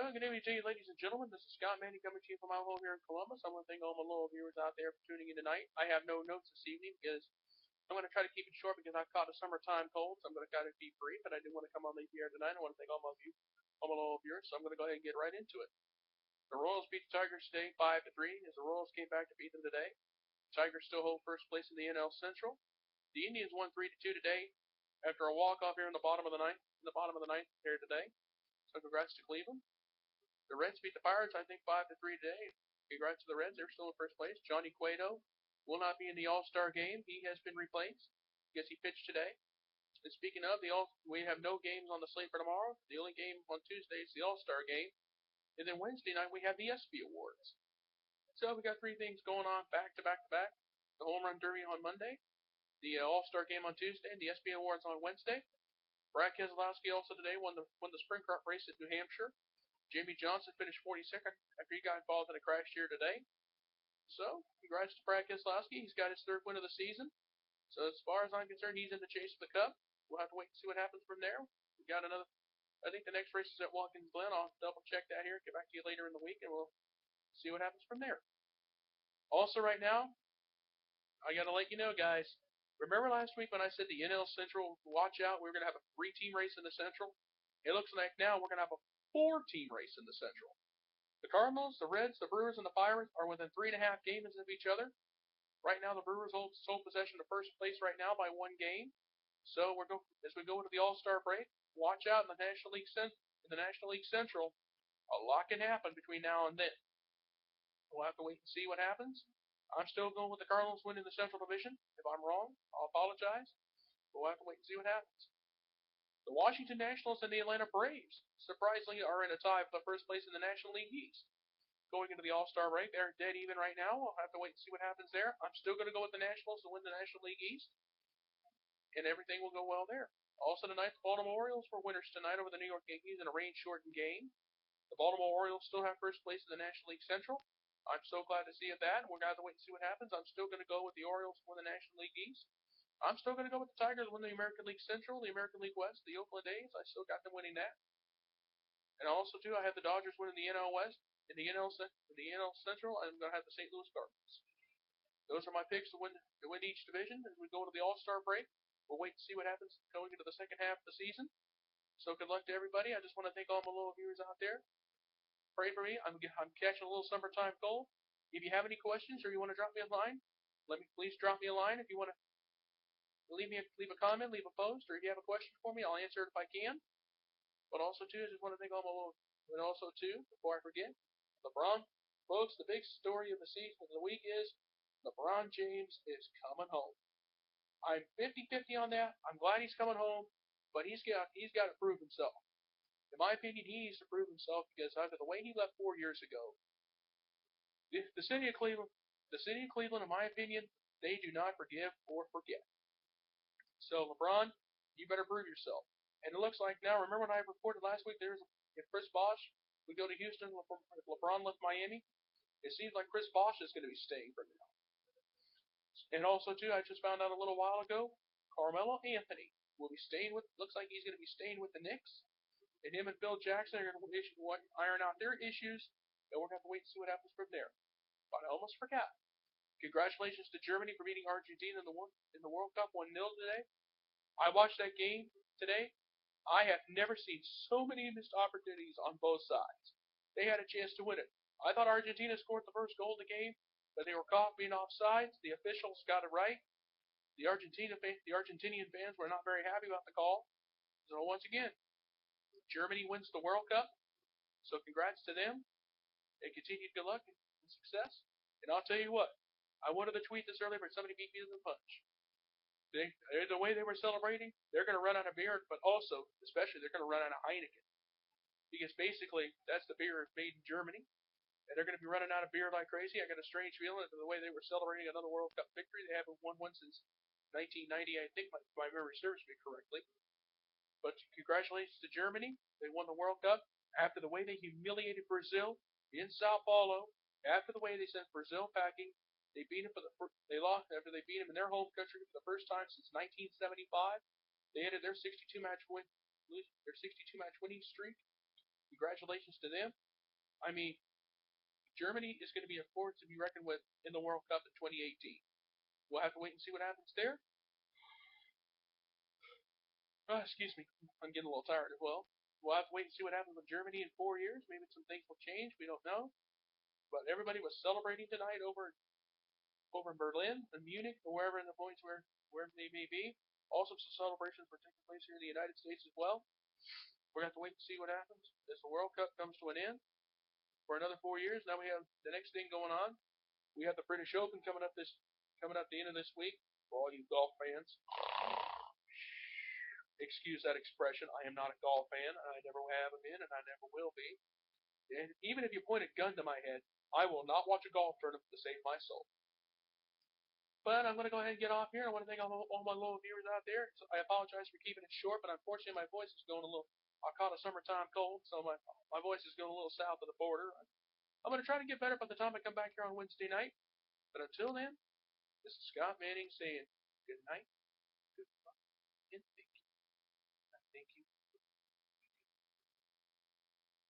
Well, good evening to you, ladies and gentlemen. This is Scott Manning coming to you from my home here in Columbus. I want to thank all my loyal viewers out there for tuning in tonight. I have no notes this evening because I'm going to try to keep it short because I caught a summertime cold, so I'm going to kind of be brief. And I do want to come on the air tonight. I want to thank all my loyal viewers. So I'm going to go ahead and get right into it. The Royals beat the Tigers today, 5-3. As the Royals came back to beat them today, the Tigers still hold first place in the NL Central. The Indians won 3-2 today after a walk-off here in the bottom of the ninth. Here today. So congrats to Cleveland. The Reds beat the Pirates, I think, 5-3 today. Congrats to the Reds. They're still in first place. Johnny Cueto will not be in the All-Star game. He has been replaced. Guess he pitched today. And speaking of, we have no games on the slate for tomorrow. The only game on Tuesday is the All-Star game. And then Wednesday night we have the ESPY Awards. So we got three things going on back to back to back. The Home Run Derby on Monday. The All-Star game on Tuesday. And the ESPY Awards on Wednesday. Brad Keselowski also today won the sprint car race at New Hampshire. Jamie Johnson finished 42nd after he got involved in a crash here today. So, congrats to Brad Keselowski. He's got his third win of the season. So, as far as I'm concerned, he's in the chase for the Cup. We'll have to wait and see what happens from there. We got another. I think the next race is at Watkins Glen. I'll double check that here. Get back to you later in the week, and we'll see what happens from there. Also, right now, I got to let you know, guys. Remember last week when I said the NL Central, watch out, we're going to have a 3-team race in the Central? It looks like now we're going to have a 4-team race in the Central. The Cardinals, the Reds, the Brewers, and the Pirates are within 3.5 games of each other. Right now, the Brewers hold sole possession of first place right now by 1 game. So as we go into the All-Star break, watch out in the National League Central. A lot can happen between now and then. We'll have to wait and see what happens. I'm still going with the Cardinals winning the Central Division. If I'm wrong, I'll apologize. We'll have to wait and see what happens. The Washington Nationals and the Atlanta Braves, surprisingly, are in a tie for the first place in the National League East. Going into the All-Star break, they're dead even right now. We'll have to wait and see what happens there. I'm still going to go with the Nationals to win the National League East, and everything will go well there. Also tonight, the Baltimore Orioles were winners tonight over the New York Yankees in a rain-shortened game. The Baltimore Orioles still have first place in the National League Central. I'm so glad to see that. We're going to have to wait and see what happens. I'm still going to go with the Orioles to win the National League East. I'm still going to go with the Tigers win the American League Central, the American League West, the Oakland A's. I still got them winning that. And also, too, I have the Dodgers winning the NL West. In the NL Central, I'm going to have the St. Louis Cardinals. Those are my picks to win each division. As we go to the All-Star break, we'll wait and see what happens going into the second half of the season. So good luck to everybody. I just want to thank all my loyal viewers out there. Pray for me. I'm catching a little summertime cold. If you have any questions or you want to drop me a line, please drop me a line. If you want to leave a comment, leave a post, or if you have a question for me, I'll answer it if I can. But also, too, I just want to thank all my loyal. And also, too, before I forget, LeBron, folks, the big story of the season of the week is LeBron James is coming home. I'm 50-50 on that. I'm glad he's coming home, but he's got to prove himself. In my opinion, he needs to prove himself because after the way he left 4 years ago, the city of Cleveland, in my opinion, they do not forgive or forget. So, LeBron, you better prove yourself. And it looks like now, remember when I reported last week, if Chris Bosh would go to Houston, if LeBron left Miami, it seems like Chris Bosh is going to be staying for now. And also, too, I just found out a little while ago, Carmelo Anthony will be looks like he's going to be staying with the Knicks. And him and Phil Jackson are going to iron out their issues, and we're going to have to wait and see what happens from there. But I almost forgot. Congratulations to Germany for beating Argentina in the World Cup 1-0 today. I watched that game today. I have never seen so many missed opportunities on both sides. They had a chance to win it. I thought Argentina scored the first goal of the game, but they were caught being offsides. The officials got it right. The Argentinian fans were not very happy about the call. So once again, Germany wins the World Cup. So congrats to them. And continued good luck and success. And I'll tell you what, I wanted to tweet this earlier, but somebody beat me to the punch. The way they were celebrating, they're going to run out of beer, but also, especially, they're going to run out of Heineken. Because basically, that's the beer made in Germany. And they're going to be running out of beer like crazy. I got a strange feeling that the way they were celebrating another World Cup victory. They haven't won one since 1990, I think, if my memory serves me correctly. But congratulations to Germany. They won the World Cup after the way they humiliated Brazil in Sao Paulo, after the way they sent Brazil packing. They beat them they lost after they beat them in their home country for the first time since 1975. They ended their 62 match winning streak. Congratulations to them. I mean, Germany is going to be a force to be reckoned with in the World Cup in 2018. We'll have to wait and see what happens there. Oh, excuse me, I'm getting a little tired as well. We'll have to wait and see what happens with Germany in 4 years. Maybe some things will change. We don't know. But everybody was celebrating tonight over in Berlin and Munich or wherever in the points wherever they may be. Also, some celebrations were taking place here in the United States as well. We're going to have to wait and see what happens as the World Cup comes to an end for another 4 years. Now we have the next thing going on. We have the British Open coming up the end of this week. For all you golf fans, excuse that expression. I am not a golf fan. I never have been, and I never will be. And even if you point a gun to my head, I will not watch a golf tournament to save my soul. But I'm going to go ahead and get off here. I want to thank all my loyal viewers out there. So I apologize for keeping it short, but unfortunately my voice is going a little. I caught a summertime cold, so my voice is going a little south of the border. I'm going to try to get better by the time I come back here on Wednesday night. But until then, this is Scott Manning saying good night, goodbye, and